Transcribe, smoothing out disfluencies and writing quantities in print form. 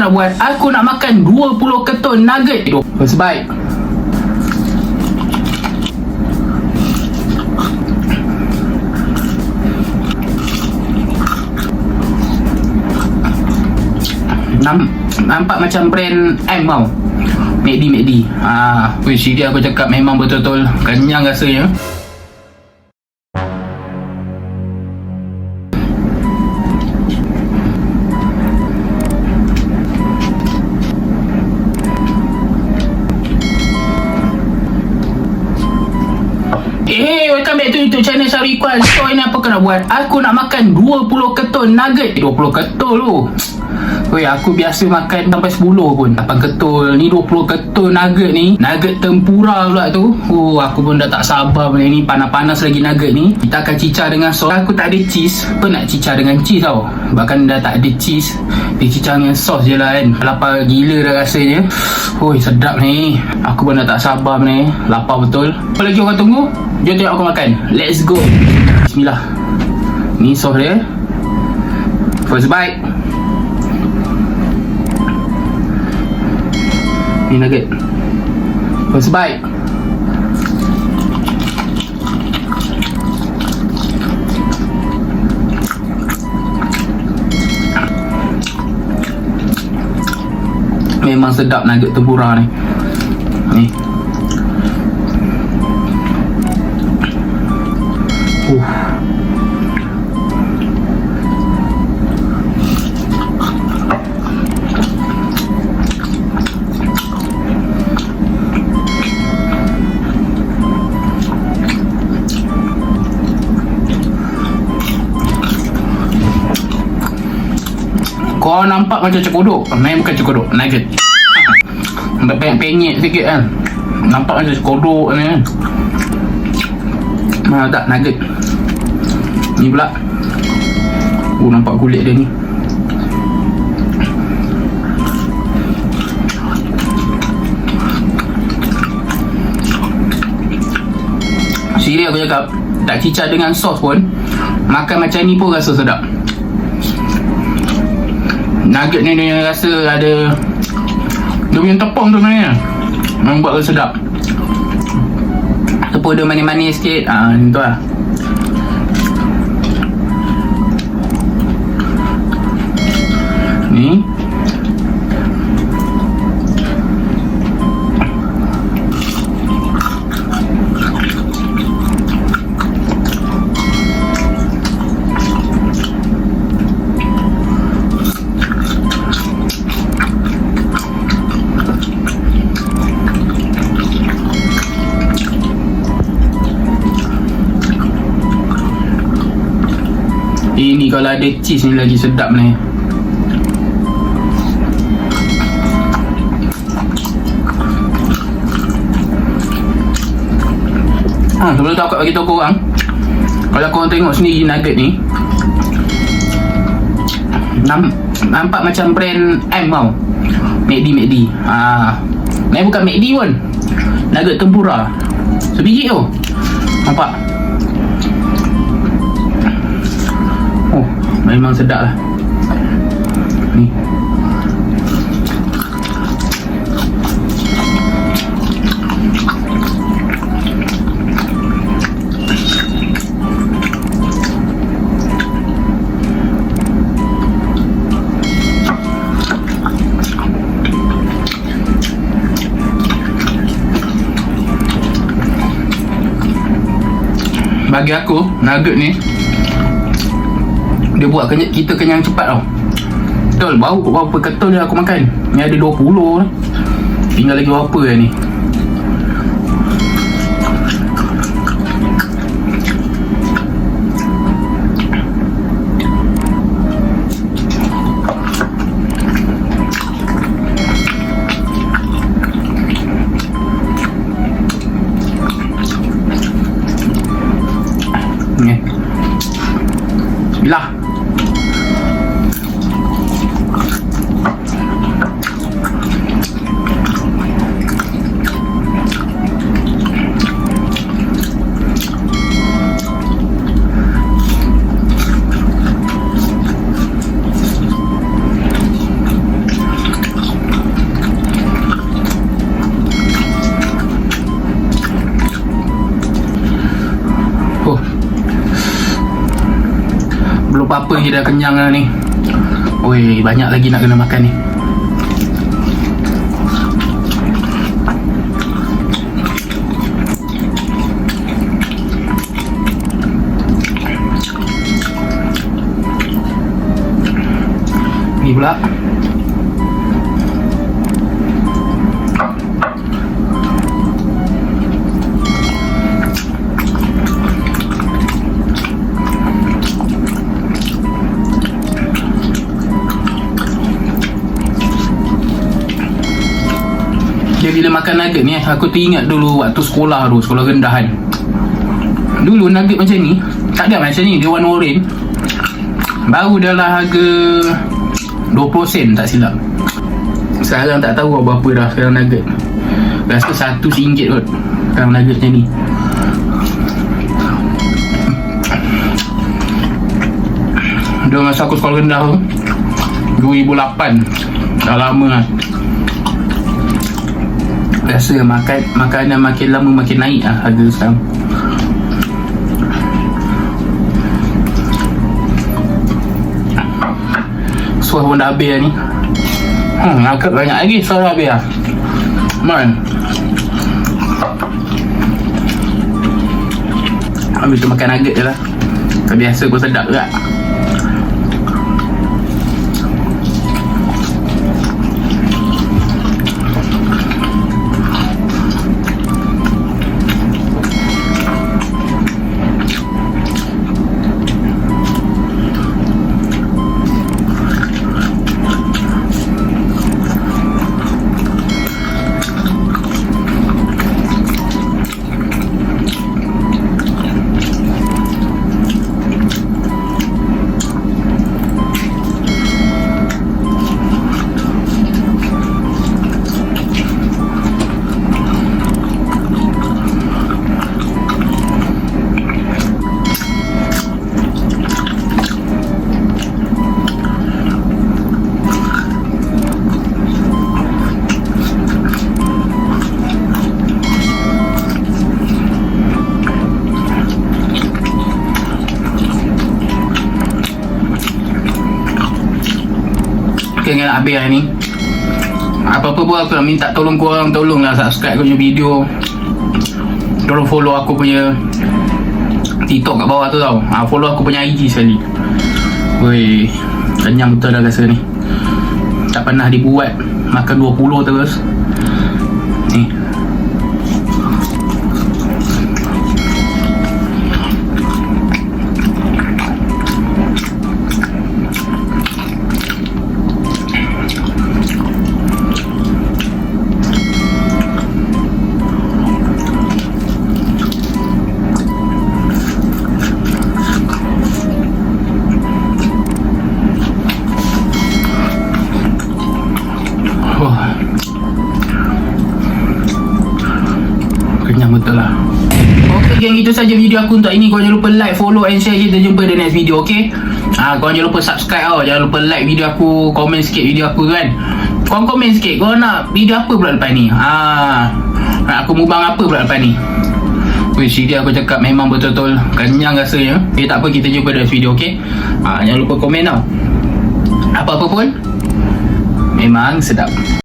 kau nak buat? Aku nak makan 20 ketul nugget. Baik. Nampak macam brand M tau, McD. Dia aku cakap memang betul-betul kenyang rasanya. Welcome back to YouTube channel Syarif Iqbal. So ini apa kau nak buat? Aku nak makan 20 ketul nugget. 20 ketul tu. Aku biasa makan sampai 10 pun. 8 ketul. Ni 20 ketul nugget ni. Nugget tempura pula tu. Aku pun dah tak sabar benda ni. Panas-panas lagi nugget ni. Kita akan cicah dengan sos. Aku tak ada cheese. Apa nak cicah dengan cheese tau. Bahkan dah tak ada cheese. Dia cicah dengan sos je lah kan. Lapar gila dah rasanya. Sedap ni. Aku pun dah tak sabar benda ni. Lapar betul. Apa lagi orang tunggu? Jom tengok aku makan. Let's go. Bismillah. Ni sos dia. First bite. Ni nugget. First bite. Memang sedap nugget tempura ni. Ni. Kau nampak macam cekodok. Memang bukan cekodok, nugget. Nampak penyek sikit kan. Nampak macam cekodok ni kan. Tak, nugget. Ni pula. Nampak kulit dia ni. Serius aku cakap, tak cicah dengan sos pun, makan macam ni pun rasa sedap. Nugget ni dia rasa ada, dia punya tepung tu sebenarnya memang buat rasa sedap. Tepung dia manis-manis sikit. Ni tu lah. Ni Ini kalau ada cheese ni lagi sedap ni. Sebelum tu aku bagi tahu korang, kalau korang tengok sendiri nugget ni, nampak macam brand M tau, McD. Ni bukan McD pun, nugget tempura. Sebiji tu. Nampak? Memang sedap lah. Ni. Bagi aku, nugget ni dia buat kita kenyang cepat tau. Betul, baru berapa ketul je aku makan. Ni ada 20 tinggal lagi berapa ni. Bismillah. apa-apa je dah kenyang lah ni. Oi, banyak lagi nak kena makan ni. Ni pula dia bila makan nugget ni, aku teringat dulu waktu sekolah tu, sekolah rendah kan. Dulu nugget macam ni, tak ada macam ni, dia warna oren. Baru dalam harga 20 sen tak silap. Sekarang tak tahu berapa dah sekarang nugget. Rasa RM1 kot sekarang nugget macam ni. Dia masa aku sekolah rendah tu 2008, dah lama lah. Rasa makanan makin lama makin naik lah harga sekarang. Suah pun dah habis lah ni. Angkat banyak lagi, suah dah habis lah. Man, ambil tu makan nugget je lah. Biasa pun sedap juga. Dengan nak habis lah ni. Apa-apa pun aku nak minta tolong korang, tolonglah subscribe aku punya video. Tolong follow aku punya TikTok kat bawah tu tau. Follow aku punya IG sekali. Weh, kenyang betul dah rasa ni. Tak pernah dibuat makan 20 terus. Ni kenyang betul lah. Ok geng, itu saja video aku untuk ini. Korang jangan lupa like, follow and share. Kita jumpa di next video, ok? Korang jangan lupa subscribe tau. Jangan lupa like video aku, komen sikit video aku kan. Korang komen sikit, korang nak video apa pula lepas ni? Nak aku mubang apa pula lepas ni? Wih, dia aku cakap memang betul-betul kenyang rasanya. Tak apa, kita jumpa di next video, ok? Jangan lupa komen tau. Apa-apa pun memang sedap.